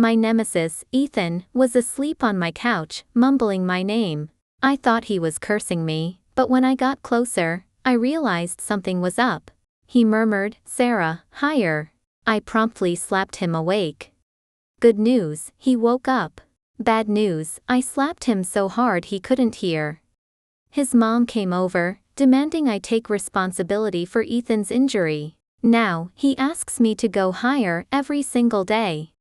My nemesis, Ethan, was asleep on my couch, mumbling my name. I thought he was cursing me, but when I got closer, I realized something was up. He murmured, "Sarah, higher." I promptly slapped him awake. Good news, he woke up. Bad news, I slapped him so hard he couldn't hear. His mom came over, demanding I take responsibility for Ethan's injury. Now, he asks me to go higher every single day.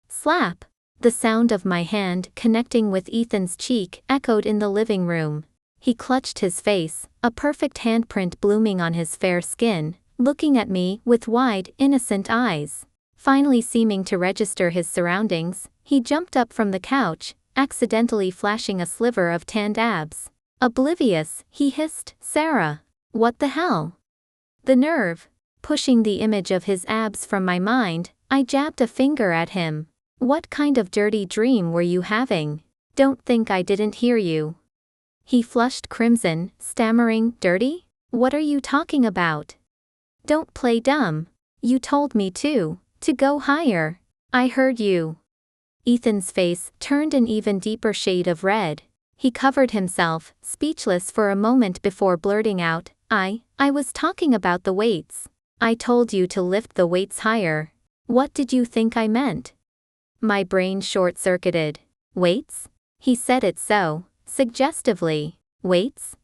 Slap! The sound of my hand connecting with Ethan's cheek echoed in the living room. He clutched his face, a perfect handprint blooming on his fair skin, looking at me with wide, innocent eyes. Finally seeming to register his surroundings, he jumped up from the couch, accidentally flashing a sliver of tanned abs. Oblivious, he hissed, "Sarah! What the hell?" The nerve! Pushing the image of his abs from my mind, I jabbed a finger at him. "What kind of dirty dream were you having? Don't think I didn't hear you." He flushed crimson, stammering, "Dirty? What are you talking about? Don't play dumb. You told me to go higher. I heard you." Ethan's face turned an even deeper shade of red. He covered himself, speechless for a moment before blurting out, I was talking about the weights. I told you to lift the weights higher. What did you think I meant?" My brain short-circuited. "Weights?" He said it so suggestively. "Weights?"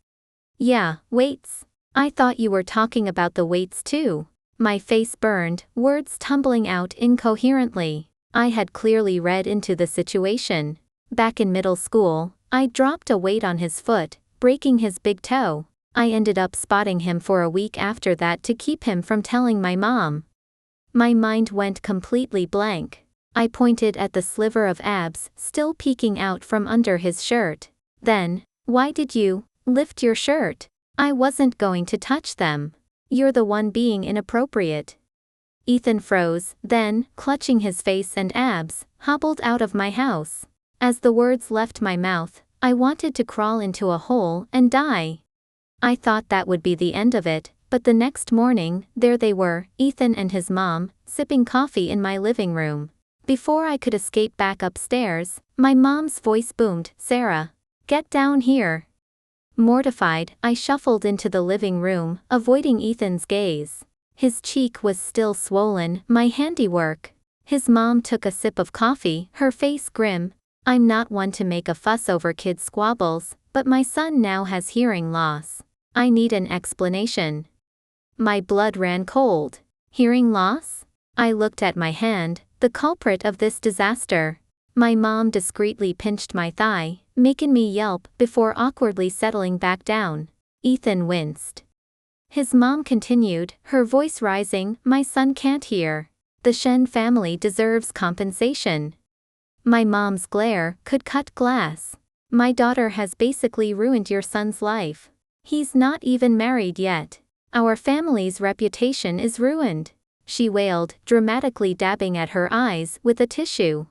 "Yeah, weights. I thought you were talking about the weights too." My face burned, words tumbling out incoherently. I had clearly read into the situation. Back in middle school, I dropped a weight on his foot, breaking his big toe. I ended up spotting him for a week after that to keep him from telling my mom. My mind went completely blank. I pointed at the sliver of abs still peeking out from under his shirt. Then, "Why did you lift your shirt? I wasn't going to touch them. You're the one being inappropriate." Ethan froze, then, clutching his face and abs, hobbled out of my house. As the words left my mouth, I wanted to crawl into a hole and die. I thought that would be the end of it, but the next morning, there they were, Ethan and his mom, sipping coffee in my living room. Before I could escape back upstairs, my mom's voice boomed, "Sarah, get down here." Mortified, I shuffled into the living room, avoiding Ethan's gaze. His cheek was still swollen, my handiwork. His mom took a sip of coffee, her face grim. "I'm not one to make a fuss over kids' squabbles, but my son now has hearing loss. I need an explanation." My blood ran cold. Hearing loss? I looked at my hand, the culprit of this disaster. My mom discreetly pinched my thigh, making me yelp before awkwardly settling back down. Ethan winced. His mom continued, her voice rising, "My son can't hear. The Shen family deserves compensation." My mom's glare could cut glass. "My daughter has basically ruined your son's life. He's not even married yet. Our family's reputation is ruined," she wailed, dramatically dabbing at her eyes with a tissue.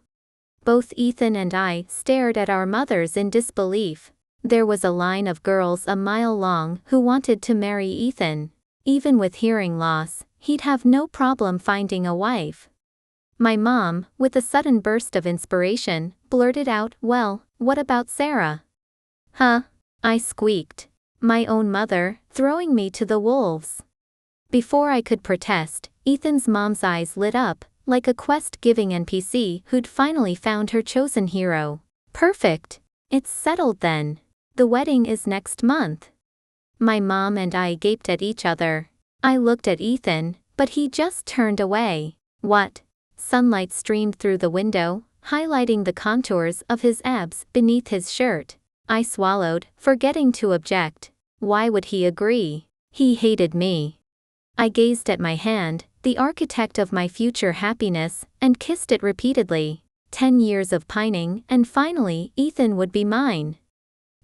Both Ethan and I stared at our mothers in disbelief. There was a line of girls a mile long who wanted to marry Ethan. Even with hearing loss, he'd have no problem finding a wife. My mom, with a sudden burst of inspiration, blurted out, "Well, what about Sarah?" "Huh?" I squeaked. My own mother, throwing me to the wolves. Before I could protest, Ethan's mom's eyes lit up, like a quest-giving NPC who'd finally found her chosen hero. "Perfect! It's settled then. The wedding is next month." My mom and I gaped at each other. I looked at Ethan, but he just turned away. "What?" Sunlight streamed through the window, highlighting the contours of his abs beneath his shirt. I swallowed, forgetting to object. Why would he agree? He hated me. I gazed at my hand, the architect of my future happiness, and kissed it repeatedly. 10 years of pining, and finally, Ethan would be mine.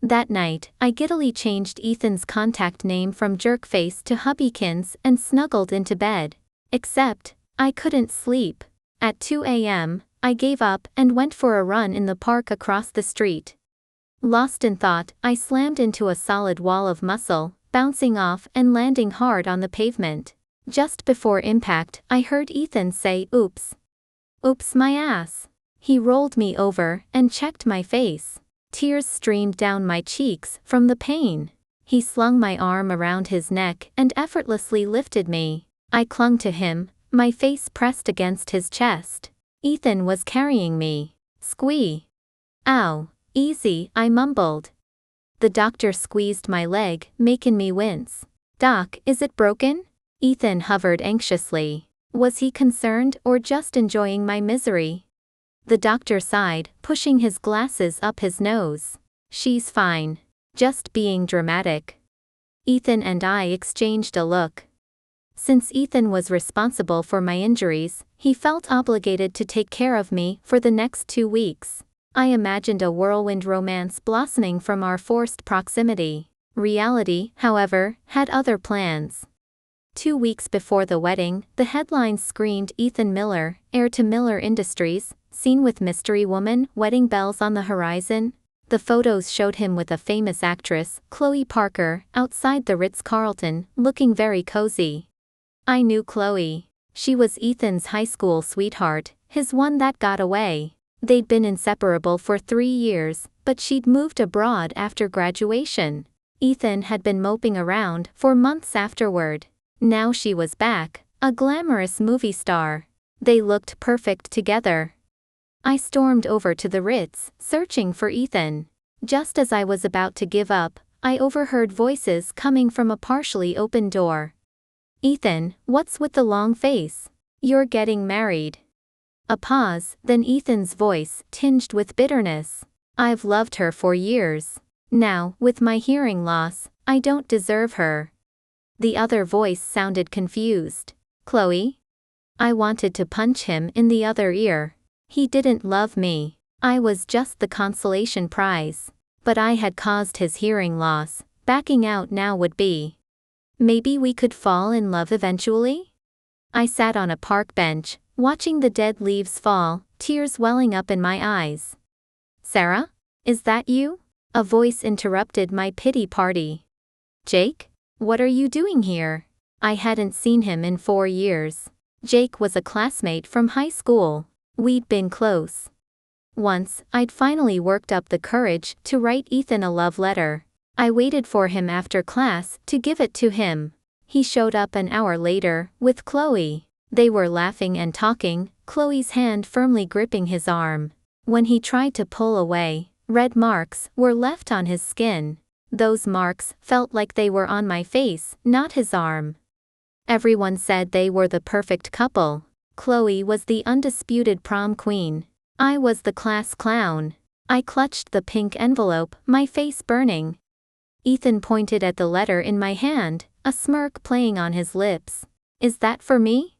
That night, I giddily changed Ethan's contact name from Jerkface to Hubbykins and snuggled into bed. Except, I couldn't sleep. At 2 a.m., I gave up and went for a run in the park across the street. Lost in thought, I slammed into a solid wall of muscle, bouncing off and landing hard on the pavement. Just before impact, I heard Ethan say, "Oops. Oops my ass." He rolled me over and checked my face. Tears streamed down my cheeks from the pain. He slung my arm around his neck and effortlessly lifted me. I clung to him, my face pressed against his chest. Ethan was carrying me. Squee. Ow. Easy, I mumbled. The doctor squeezed my leg, making me wince. Doc, is it broken? Ethan hovered anxiously. Was he concerned or just enjoying my misery? The doctor sighed, pushing his glasses up his nose. She's fine. Just being dramatic. Ethan and I exchanged a look. Since Ethan was responsible for my injuries, he felt obligated to take care of me for the next 2 weeks. I imagined a whirlwind romance blossoming from our forced proximity. Reality, however, had other plans. 2 weeks before the wedding, the headlines screamed Ethan Miller, heir to Miller Industries, seen with mystery woman, wedding bells on the horizon. The photos showed him with a famous actress, Chloe Parker, outside the Ritz-Carlton, looking very cozy. I knew Chloe. She was Ethan's high school sweetheart, his one that got away. They'd been inseparable for 3 years, but she'd moved abroad after graduation. Ethan had been moping around for months afterward. Now she was back, a glamorous movie star. They looked perfect together. I stormed over to the Ritz, searching for Ethan. Just as I was about to give up, I overheard voices coming from a partially open door. Ethan, what's with the long face? You're getting married. A pause, then Ethan's voice, tinged with bitterness. I've loved her for years. Now, with my hearing loss, I don't deserve her. The other voice sounded confused. Chloe? I wanted to punch him in the other ear. He didn't love me. I was just the consolation prize. But I had caused his hearing loss. Backing out now would be. Maybe we could fall in love eventually? I sat on a park bench, watching the dead leaves fall, tears welling up in my eyes. Sarah? Is that you? A voice interrupted my pity party. Jake? What are you doing here? I hadn't seen him in 4 years. Jake was a classmate from high school. We'd been close. Once, I'd finally worked up the courage to write Ethan a love letter. I waited for him after class to give it to him. He showed up an hour later, with Chloe. They were laughing and talking, Chloe's hand firmly gripping his arm. When he tried to pull away, red marks were left on his skin. Those marks felt like they were on my face, not his arm. Everyone said they were the perfect couple. Chloe was the undisputed prom queen. I was the class clown. I clutched the pink envelope, my face burning. Ethan pointed at the letter in my hand, a smirk playing on his lips. Is that for me?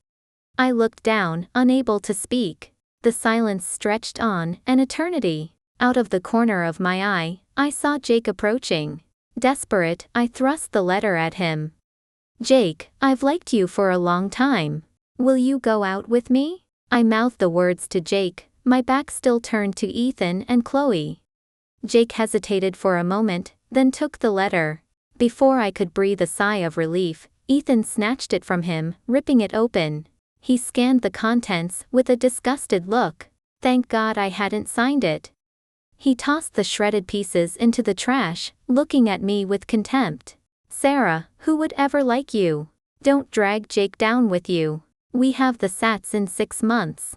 I looked down, unable to speak. The silence stretched on an eternity. Out of the corner of my eye, I saw Jake approaching. Desperate, I thrust the letter at him. Jake, I've liked you for a long time. Will you go out with me? I mouthed the words to Jake, my back still turned to Ethan and Chloe. Jake hesitated for a moment, then took the letter. Before I could breathe a sigh of relief, Ethan snatched it from him, ripping it open. He scanned the contents with a disgusted look. Thank God I hadn't signed it. He tossed the shredded pieces into the trash, looking at me with contempt. Sarah, who would ever like you? Don't drag Jake down with you. We have the Sats in 6 months.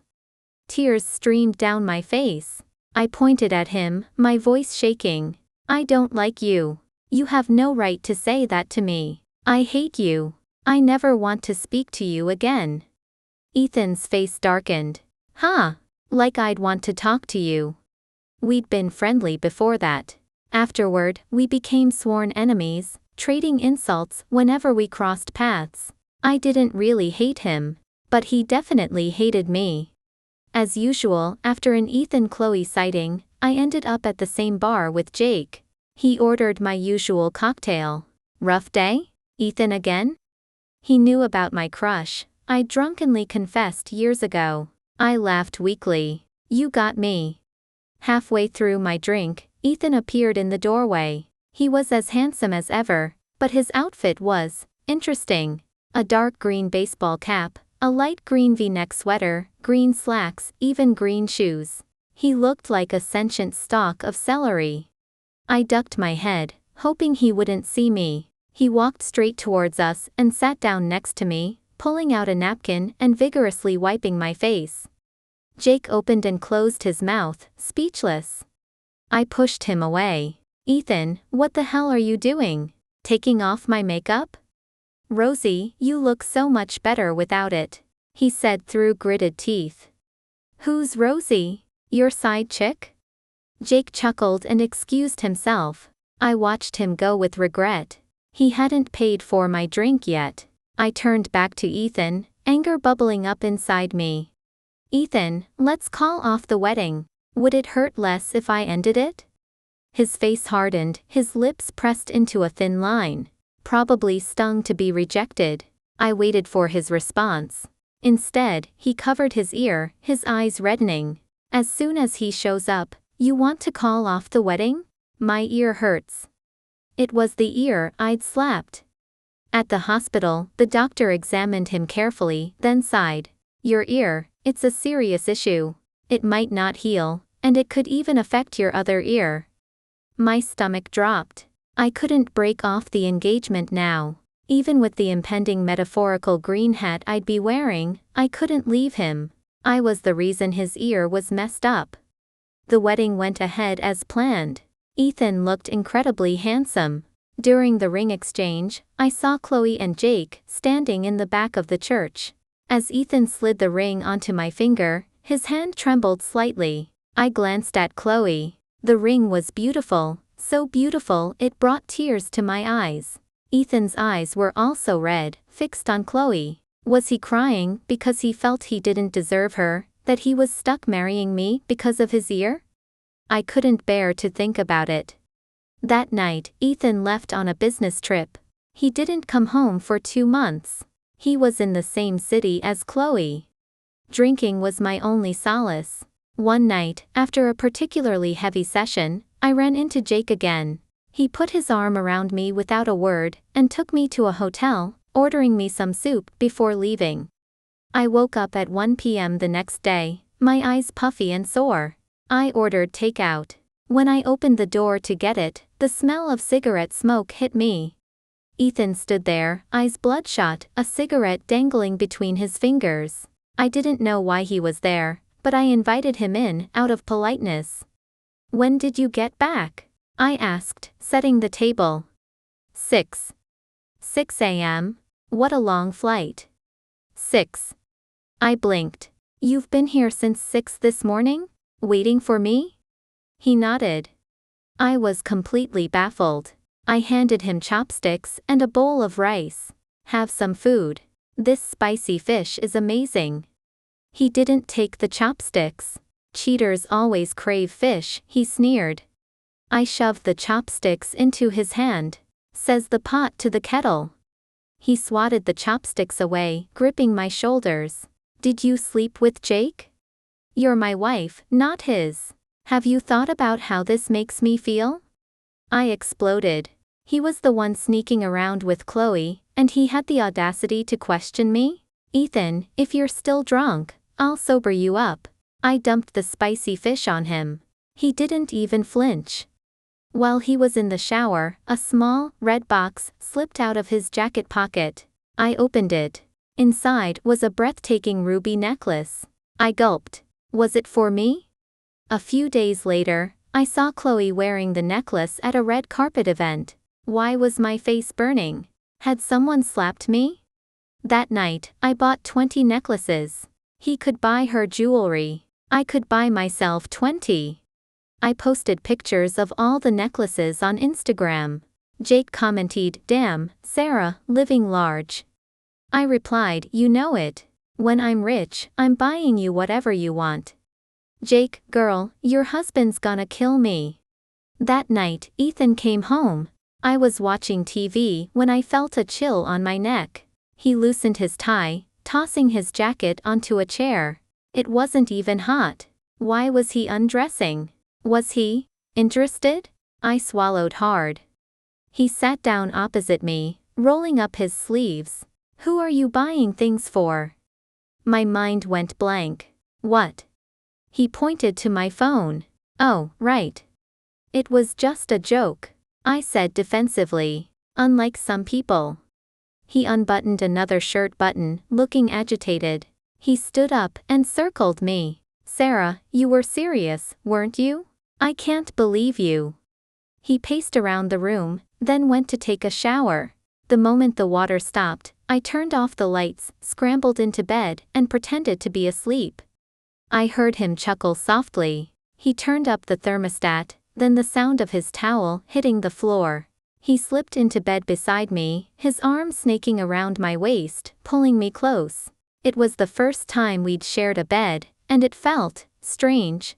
Tears streamed down my face. I pointed at him, my voice shaking. I don't like you. You have no right to say that to me. I hate you. I never want to speak to you again. Ethan's face darkened. Huh? Like I'd want to talk to you. We'd been friendly before that. Afterward, we became sworn enemies, trading insults whenever we crossed paths. I didn't really hate him, but he definitely hated me. As usual, after an Ethan-Chloe sighting, I ended up at the same bar with Jake. He ordered my usual cocktail. Rough day? Ethan again? He knew about my crush. I drunkenly confessed years ago. I laughed weakly. You got me. Halfway through my drink, Ethan appeared in the doorway. He was as handsome as ever, but his outfit was interesting. A dark green baseball cap, a light green V-neck sweater, green slacks, even green shoes. He looked like a sentient stalk of celery. I ducked my head, hoping he wouldn't see me. He walked straight towards us and sat down next to me, pulling out a napkin and vigorously wiping my face. Jake opened and closed his mouth, speechless. I pushed him away. Ethan, what the hell are you doing? Taking off my makeup? Rosie, you look so much better without it, he said through gritted teeth. Who's Rosie? Your side chick? Jake chuckled and excused himself. I watched him go with regret. He hadn't paid for my drink yet. I turned back to Ethan, anger bubbling up inside me. Ethan, let's call off the wedding. Would it hurt less if I ended it? His face hardened, his lips pressed into a thin line. Probably stung to be rejected. I waited for his response. Instead, he covered his ear, his eyes reddening. As soon as he shows up, you want to call off the wedding? My ear hurts. It was the ear I'd slapped. At the hospital, the doctor examined him carefully, then sighed. Your ear, it's a serious issue. It might not heal, and it could even affect your other ear. My stomach dropped. I couldn't break off the engagement now. Even with the impending metaphorical green hat I'd be wearing, I couldn't leave him. I was the reason his ear was messed up. The wedding went ahead as planned. Ethan looked incredibly handsome. During the ring exchange, I saw Chloe and Jake standing in the back of the church. As Ethan slid the ring onto my finger, his hand trembled slightly. I glanced at Chloe. The ring was beautiful, so beautiful it brought tears to my eyes. Ethan's eyes were also red, fixed on Chloe. Was he crying because he felt he didn't deserve her, that he was stuck marrying me because of his ear? I couldn't bear to think about it. That night, Ethan left on a business trip. He didn't come home for 2 months. He was in the same city as Chloe. Drinking was my only solace. One night, after a particularly heavy session, I ran into Jake again. He put his arm around me without a word, and took me to a hotel, ordering me some soup before leaving. I woke up at 1 p.m. the next day, my eyes puffy and sore. I ordered takeout. When I opened the door to get it, the smell of cigarette smoke hit me. Ethan stood there, eyes bloodshot, a cigarette dangling between his fingers. I didn't know why he was there, but I invited him in, out of politeness. When did you get back? I asked, setting the table. 6 a.m. What a long flight. 6. I blinked. You've been here since 6 this morning? Waiting for me? He nodded. I was completely baffled. I handed him chopsticks and a bowl of rice. Have some food. This spicy fish is amazing. He didn't take the chopsticks. Cheaters always crave fish, he sneered. I shoved the chopsticks into his hand. Says the pot to the kettle. He swatted the chopsticks away, gripping my shoulders. Did you sleep with Jake? You're my wife, not his. Have you thought about how this makes me feel? I exploded. He was the one sneaking around with Chloe, and he had the audacity to question me? Ethan, if you're still drunk, I'll sober you up. I dumped the spicy fish on him. He didn't even flinch. While he was in the shower, a small, red box slipped out of his jacket pocket. I opened it. Inside was a breathtaking ruby necklace. I gulped. Was it for me? A few days later, I saw Chloe wearing the necklace at a red carpet event. Why was my face burning? Had someone slapped me? That night, I bought 20 necklaces. He could buy her jewelry. I could buy myself 20. I posted pictures of all the necklaces on Instagram. Jake commented, "Damn, Sarah, living large." I replied, "You know it. When I'm rich, I'm buying you whatever you want." Jake, girl, your husband's gonna kill me. That night, Ethan came home. I was watching TV when I felt a chill on my neck. He loosened his tie, tossing his jacket onto a chair. It wasn't even hot. Why was he undressing? Was he interested? I swallowed hard. He sat down opposite me, rolling up his sleeves. Who are you buying things for? My mind went blank. What? He pointed to my phone. Oh, right. It was just a joke, I said defensively. Unlike some people. He unbuttoned another shirt button, looking agitated. He stood up and circled me. Sarah, you were serious, weren't you? I can't believe you. He paced around the room, then went to take a shower. The moment the water stopped, I turned off the lights, scrambled into bed, and pretended to be asleep. I heard him chuckle softly. He turned up the thermostat, then the sound of his towel hitting the floor. He slipped into bed beside me, his arm snaking around my waist, pulling me close. It was the first time we'd shared a bed, and it felt strange.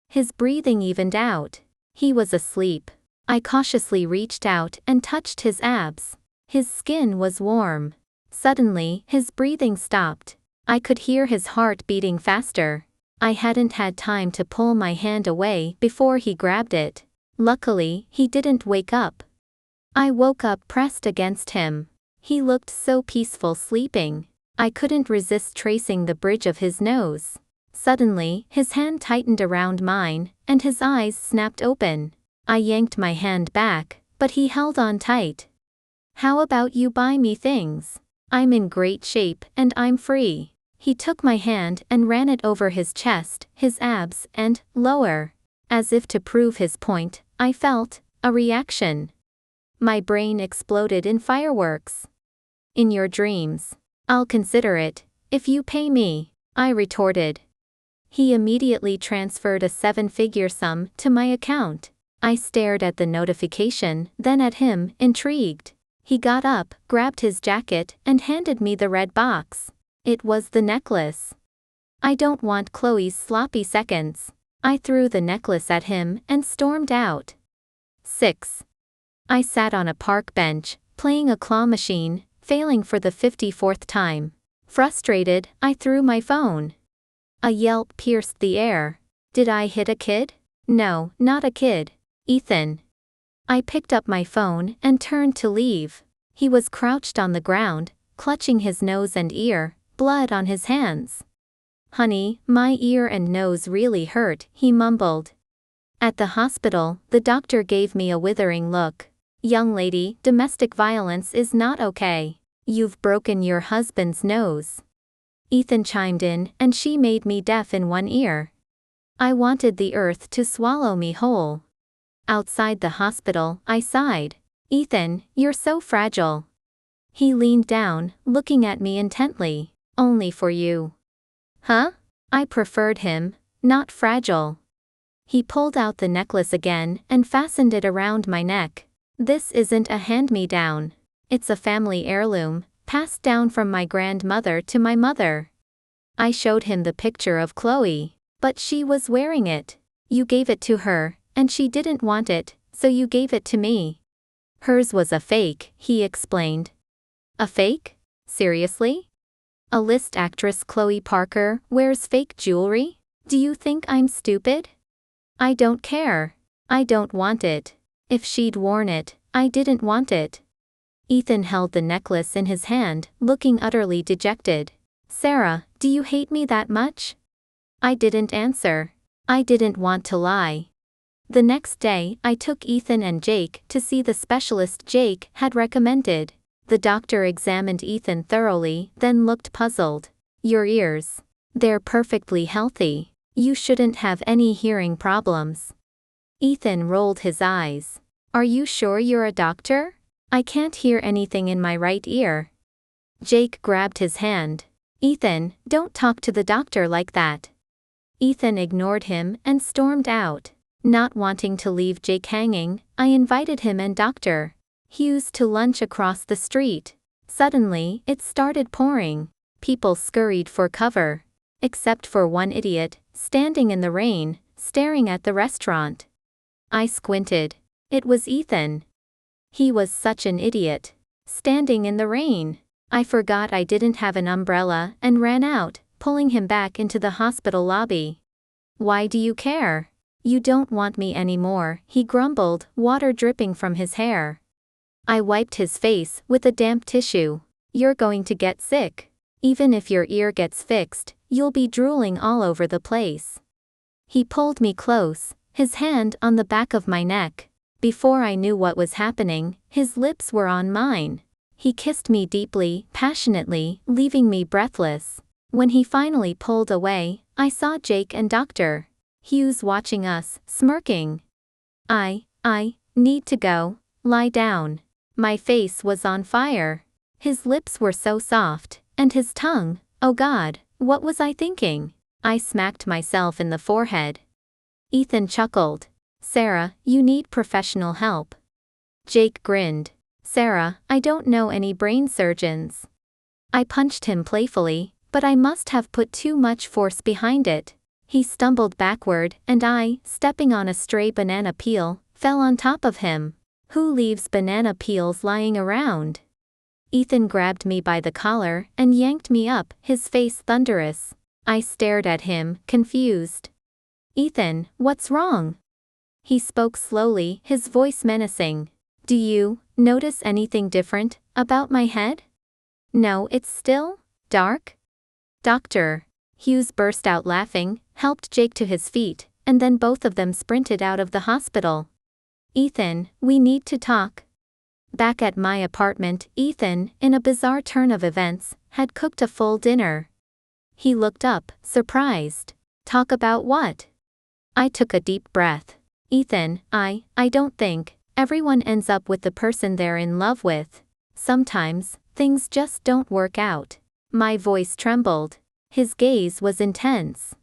His breathing evened out. He was asleep. I cautiously reached out and touched his abs. His skin was warm. Suddenly, his breathing stopped. I could hear his heart beating faster. I hadn't had time to pull my hand away before he grabbed it. Luckily, he didn't wake up. I woke up pressed against him. He looked so peaceful sleeping. I couldn't resist tracing the bridge of his nose. Suddenly, his hand tightened around mine, and his eyes snapped open. I yanked my hand back, but he held on tight. How about you buy me things? I'm in great shape and I'm free. He took my hand and ran it over his chest, his abs, and lower. As if to prove his point, I felt a reaction. My brain exploded in fireworks. In your dreams. I'll consider it, if you pay me, I retorted. He immediately transferred a 7-figure sum to my account. I stared at the notification, then at him, intrigued. He got up, grabbed his jacket, and handed me the red box. It was the necklace. I don't want Chloe's sloppy seconds. I threw the necklace at him and stormed out. 6. I sat on a park bench, playing a claw machine, failing for the 54th time. Frustrated, I threw my phone. A yelp pierced the air. Did I hit a kid? No, not a kid. Ethan. I picked up my phone and turned to leave. He was crouched on the ground, clutching his nose and ear, blood on his hands. Honey, my ear and nose really hurt, he mumbled. At the hospital, the doctor gave me a withering look. Young lady, domestic violence is not okay. You've broken your husband's nose. Ethan chimed in, and she made me deaf in one ear. I wanted the earth to swallow me whole. Outside the hospital, I sighed. Ethan, you're so fragile. He leaned down, looking at me intently. Only for you. Huh? I preferred him, not fragile. He pulled out the necklace again and fastened it around my neck. This isn't a hand-me-down. It's a family heirloom, passed down from my grandmother to my mother. I showed him the picture of Chloe, but she was wearing it. You gave it to her, and she didn't want it, so you gave it to me. Hers was a fake, he explained. A fake? Seriously? A list actress Chloe Parker wears fake jewelry? Do you think I'm stupid? I don't care. I don't want it. If she'd worn it, I didn't want it. Ethan held the necklace in his hand, looking utterly dejected. Sarah, do you hate me that much? I didn't answer. I didn't want to lie. The next day, I took Ethan and Jake to see the specialist Jake had recommended. The doctor examined Ethan thoroughly, then looked puzzled. Your ears. They're perfectly healthy. You shouldn't have any hearing problems. Ethan rolled his eyes. Are you sure you're a doctor? I can't hear anything in my right ear. Jake grabbed his hand. Ethan, don't talk to the doctor like that. Ethan ignored him and stormed out. Not wanting to leave Jake hanging, I invited him and Dr. Hughes to lunch across the street. Suddenly, it started pouring. People scurried for cover. Except for one idiot, standing in the rain, staring at the restaurant. I squinted. It was Ethan. He was such an idiot. Standing in the rain. I forgot I didn't have an umbrella and ran out, pulling him back into the hospital lobby. Why do you care? You don't want me anymore, he grumbled, water dripping from his hair. I wiped his face with a damp tissue. You're going to get sick. Even if your ear gets fixed, you'll be drooling all over the place. He pulled me close, his hand on the back of my neck. Before I knew what was happening, his lips were on mine. He kissed me deeply, passionately, leaving me breathless. When he finally pulled away, I saw Jake and Dr. Hughes watching us, smirking. I need to go. Lie down. My face was on fire. His lips were so soft, and his tongue, oh God, what was I thinking? I smacked myself in the forehead. Ethan chuckled. Sarah, you need professional help. Jake grinned. Sarah, I don't know any brain surgeons. I punched him playfully, but I must have put too much force behind it. He stumbled backward, and I, stepping on a stray banana peel, fell on top of him. Who leaves banana peels lying around? Ethan grabbed me by the collar and yanked me up, his face thunderous. I stared at him, confused. Ethan, what's wrong? He spoke slowly, his voice menacing. Do you notice anything different about my head? No, it's still dark. Dr. Hughes burst out laughing, helped Jake to his feet, and then both of them sprinted out of the hospital. Ethan, we need to talk. Back at my apartment, Ethan, in a bizarre turn of events, had cooked a full dinner. He looked up, surprised. Talk about what? I took a deep breath. Ethan, I don't think everyone ends up with the person they're in love with. Sometimes, things just don't work out. My voice trembled. His gaze was intense.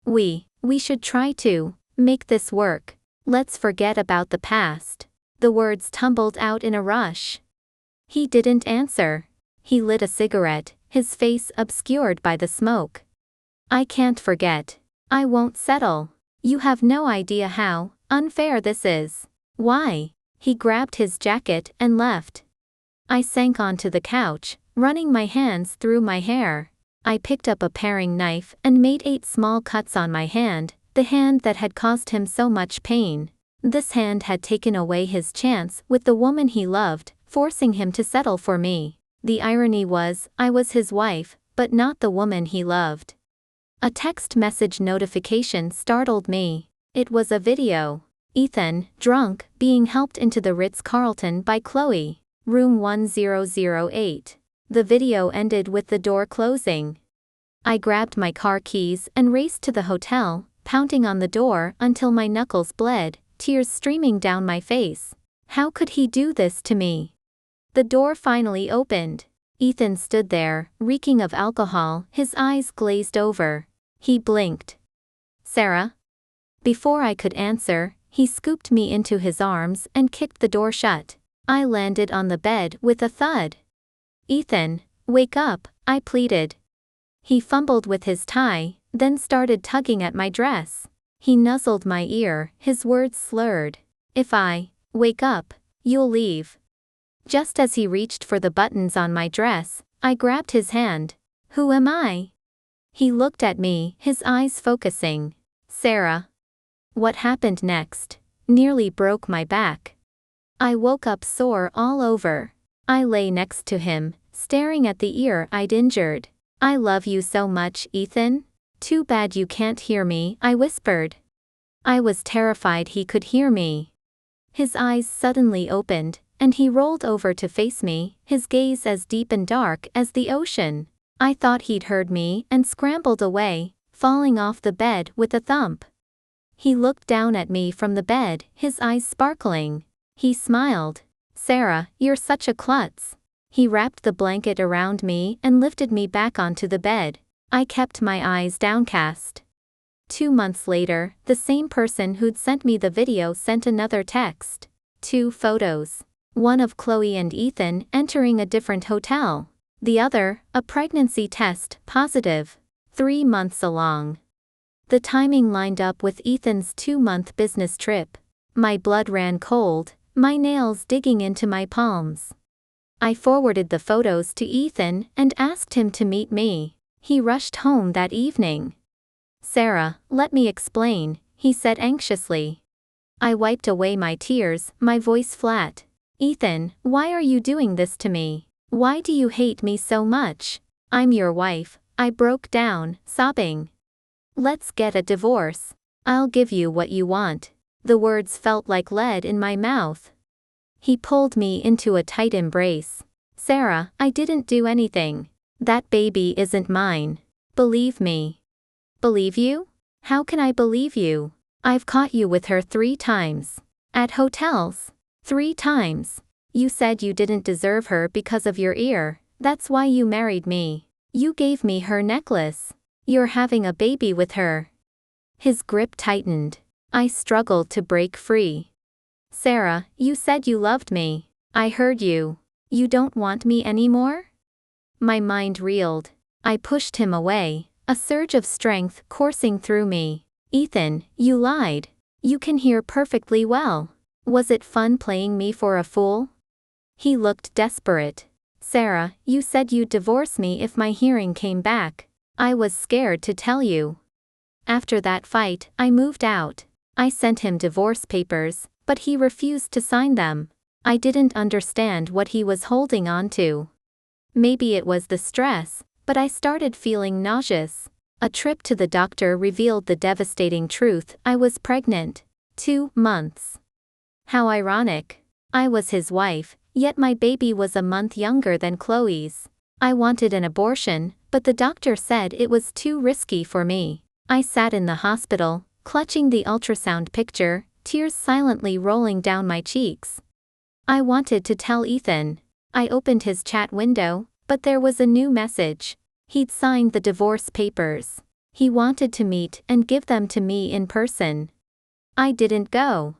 We should try to make this work. Let's forget about the past. The words tumbled out in a rush. He didn't answer. He lit a cigarette, his face obscured by the smoke. I can't forget. I won't settle. You have no idea how unfair this is. Why? He grabbed his jacket and left. I sank onto the couch, running my hands through my hair. I picked up a paring knife and made 8 small cuts on my hand, the hand that had caused him so much pain. This hand had taken away his chance with the woman he loved, forcing him to settle for me. The irony was, I was his wife, but not the woman he loved. A text message notification startled me. It was a video. Ethan, drunk, being helped into the Ritz-Carlton by Chloe. Room 1008. The video ended with the door closing. I grabbed my car keys and raced to the hotel, pounding on the door until my knuckles bled, tears streaming down my face. How could he do this to me? The door finally opened. Ethan stood there, reeking of alcohol, his eyes glazed over. He blinked. Sarah? Before I could answer, he scooped me into his arms and kicked the door shut. I landed on the bed with a thud. Ethan, wake up, I pleaded. He fumbled with his tie, then started tugging at my dress. He nuzzled my ear, his words slurred. If I wake up, you'll leave. Just as he reached for the buttons on my dress, I grabbed his hand. Who am I? He looked at me, his eyes focusing. Sarah. What happened next nearly broke my back. I woke up sore all over. I lay next to him, staring at the ear I'd injured. I love you so much, Ethan. Too bad you can't hear me, I whispered. I was terrified he could hear me. His eyes suddenly opened, and he rolled over to face me, his gaze as deep and dark as the ocean. I thought he'd heard me and scrambled away, falling off the bed with a thump. He looked down at me from the bed, his eyes sparkling. He smiled. Sarah, you're such a klutz. He wrapped the blanket around me and lifted me back onto the bed. I kept my eyes downcast. 2 months later, the same person who'd sent me the video sent another text. 2 photos. One of Chloe and Ethan entering a different hotel. The other, a pregnancy test, positive. 3 months along. The timing lined up with Ethan's 2-month business trip. My blood ran cold, my nails digging into my palms. I forwarded the photos to Ethan and asked him to meet me. He rushed home that evening. Sarah, let me explain, he said anxiously. I wiped away my tears, my voice flat. Ethan, why are you doing this to me? Why do you hate me so much? I'm your wife, I broke down, sobbing. Let's get a divorce. I'll give you what you want. The words felt like lead in my mouth. He pulled me into a tight embrace. Sarah, I didn't do anything. That baby isn't mine. Believe me. Believe you? How can I believe you? I've caught you with her 3 times. At hotels. 3 times. You said you didn't deserve her because of your ear. That's why you married me. You gave me her necklace. You're having a baby with her. His grip tightened. I struggled to break free. Sarah, you said you loved me. I heard you. You don't want me anymore? My mind reeled. I pushed him away, a surge of strength coursing through me. Ethan, you lied. You can hear perfectly well. Was it fun playing me for a fool? He looked desperate. Sarah, you said you'd divorce me if my hearing came back. I was scared to tell you. After that fight, I moved out. I sent him divorce papers, but he refused to sign them. I didn't understand what he was holding on to. Maybe it was the stress, but I started feeling nauseous. A trip to the doctor revealed the devastating truth: I was pregnant. 2 months. How ironic. I was his wife, yet my baby was a month younger than Chloe's. I wanted an abortion, but the doctor said it was too risky for me. I sat in the hospital, clutching the ultrasound picture, tears silently rolling down my cheeks. I wanted to tell Ethan. I opened his chat window, but there was a new message. He'd signed the divorce papers. He wanted to meet and give them to me in person. I didn't go.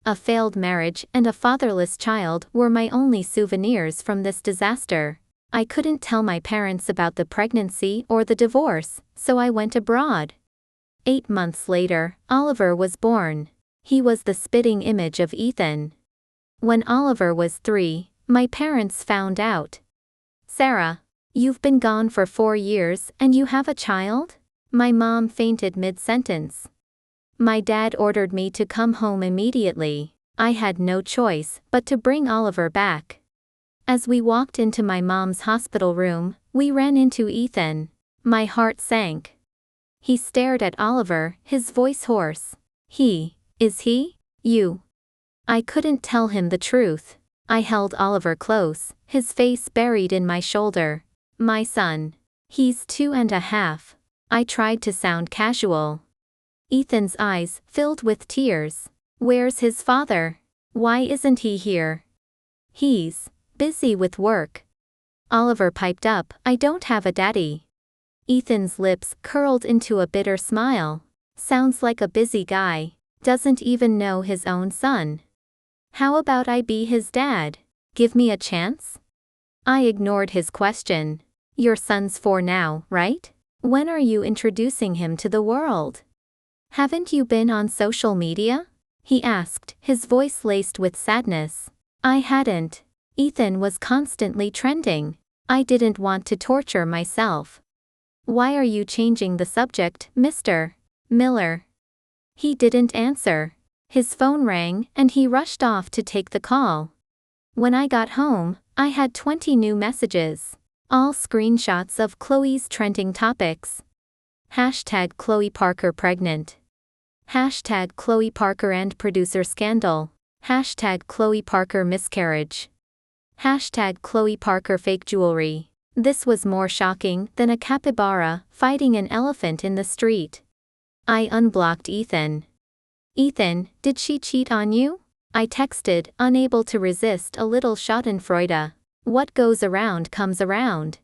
A failed marriage and a fatherless child were my only souvenirs from this disaster. I couldn't tell my parents about the pregnancy or the divorce, so I went abroad. 8 months later, Oliver was born. He was the spitting image of Ethan. When Oliver was 3, my parents found out. Sarah, you've been gone for 4 years and you have a child? My mom fainted mid-sentence. My dad ordered me to come home immediately. I had no choice but to bring Oliver back. As we walked into my mom's hospital room, we ran into Ethan. My heart sank. He stared at Oliver, his voice hoarse. Is he? You? I couldn't tell him the truth. I held Oliver close, his face buried in my shoulder. My son. He's 2.5. I tried to sound casual. Ethan's eyes filled with tears. Where's his father? Why isn't he here? He's busy with work. Oliver piped up, I don't have a daddy. Ethan's lips curled into a bitter smile. Sounds like a busy guy. Doesn't even know his own son. How about I be his dad? Give me a chance? I ignored his question. Your son's 4 now, right? When are you introducing him to the world? Haven't you been on social media? He asked, his voice laced with sadness. I hadn't. Ethan was constantly trending. I didn't want to torture myself. Why are you changing the subject, Mr. Miller? He didn't answer. His phone rang and he rushed off to take the call. When I got home, I had 20 new messages. All screenshots of Chloe's trending topics. Hashtag Chloe Parker pregnant. Hashtag Chloe Parker and producer scandal. Hashtag Chloe Parker miscarriage. Hashtag Chloe Parker fake jewelry. This was more shocking than a capybara fighting an elephant in the street. I unblocked Ethan. Ethan, did she cheat on you? I texted, unable to resist a little schadenfreude. What goes around comes around.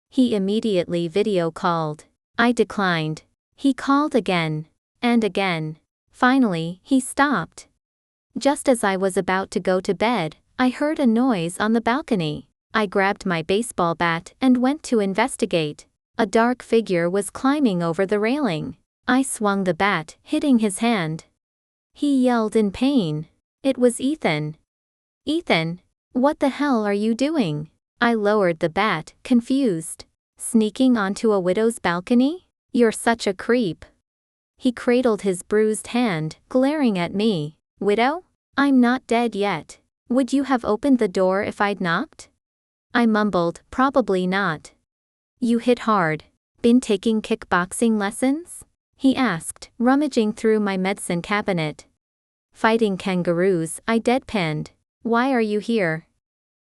He immediately video called. I declined. He called again. And again. Finally, he stopped. Just as I was about to go to bed, I heard a noise on the balcony. I grabbed my baseball bat and went to investigate. A dark figure was climbing over the railing. I swung the bat, hitting his hand. He yelled in pain. It was Ethan. Ethan, what the hell are you doing? I lowered the bat, confused. Sneaking onto a widow's balcony? You're such a creep. He cradled his bruised hand, glaring at me. Widow? I'm not dead yet. Would you have opened the door if I'd knocked? I mumbled, probably not. You hit hard. Been taking kickboxing lessons? he asked, rummaging through my medicine cabinet. Fighting kangaroos, I deadpanned. Why are you here?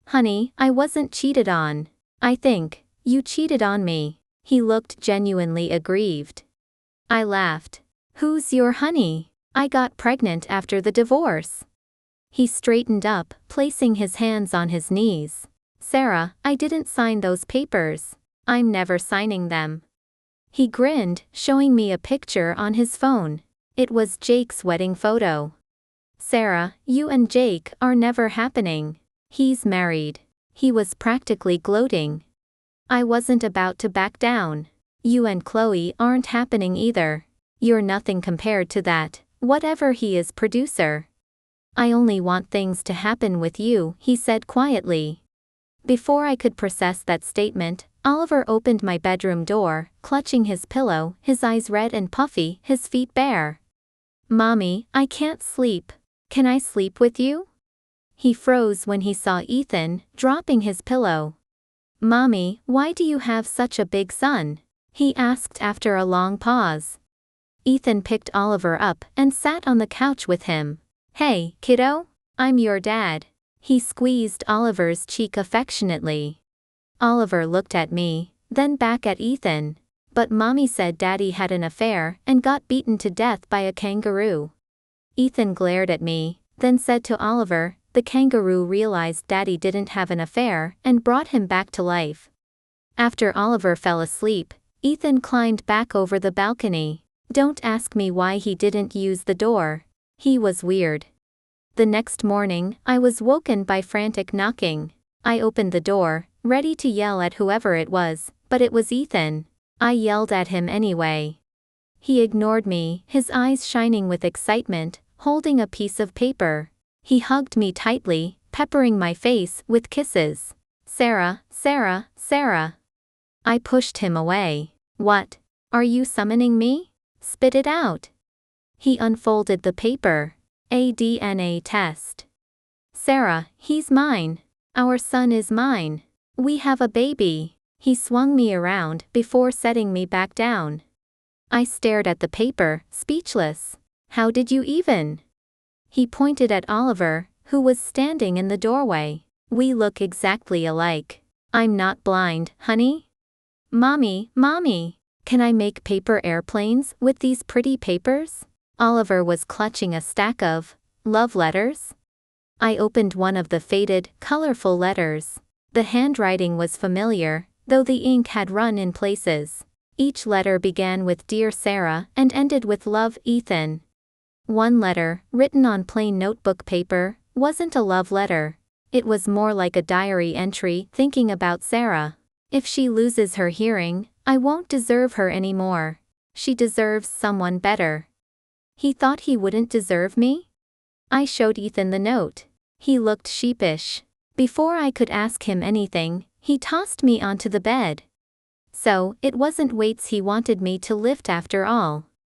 Honey, I wasn't cheated on. I think you cheated on me. He looked genuinely aggrieved. I laughed. Who's your honey? I got pregnant after the divorce. He straightened up, placing his hands on his knees. Sarah, I didn't sign those papers. I'm never signing them. He grinned, showing me a picture on his phone. It was Jake's wedding photo. Sarah, you and Jake are never happening. He's married. He was practically gloating. I wasn't about to back down. You and Chloe aren't happening either. You're nothing compared to that, whatever he is, producer. I only want things to happen with you, he said quietly. Before I could process that statement, Oliver opened my bedroom door, clutching his pillow, his eyes red and puffy, his feet bare. Mommy, I can't sleep. Can I sleep with you? He froze when he saw Ethan, dropping his pillow. Mommy, why do you have such a big son? He asked after a long pause. Ethan picked Oliver up and sat on the couch with him. Hey, kiddo, I'm your dad. He squeezed Oliver's cheek affectionately. Oliver looked at me, then back at Ethan. But Mommy said Daddy had an affair and got beaten to death by a kangaroo. Ethan glared at me, then said to Oliver, the kangaroo realized Daddy didn't have an affair and brought him back to life. After Oliver fell asleep, Ethan climbed back over the balcony. Don't ask me why he didn't use the door. He was weird. The next morning, I was woken by frantic knocking. I opened the door, ready to yell at whoever it was, but it was Ethan. I yelled at him anyway. He ignored me, his eyes shining with excitement, holding a piece of paper. He hugged me tightly, peppering my face with kisses. Sarah, Sarah, Sarah. I pushed him away. What? Are you summoning me? Spit it out. He unfolded the paper. A DNA test. Sarah, he's mine. Our son is mine. We have a baby. He swung me around before setting me back down. I stared at the paper, speechless. How did you even? He pointed at Oliver, who was standing in the doorway. We look exactly alike. I'm not blind, honey. Mommy, Mommy, can I make paper airplanes with these pretty papers? Oliver was clutching a stack of love letters. I opened one of the faded, colorful letters. The handwriting was familiar, though the ink had run in places. Each letter began with Dear Sarah and ended with Love, Ethan. One letter, written on plain notebook paper, wasn't a love letter. It was more like a diary entry thinking about Sarah. If she loses her hearing, I won't deserve her anymore. She deserves someone better. He thought he wouldn't deserve me? I showed Ethan the note. He looked sheepish. Before I could ask him anything, he tossed me onto the bed. So, it wasn't weights he wanted me to lift after all.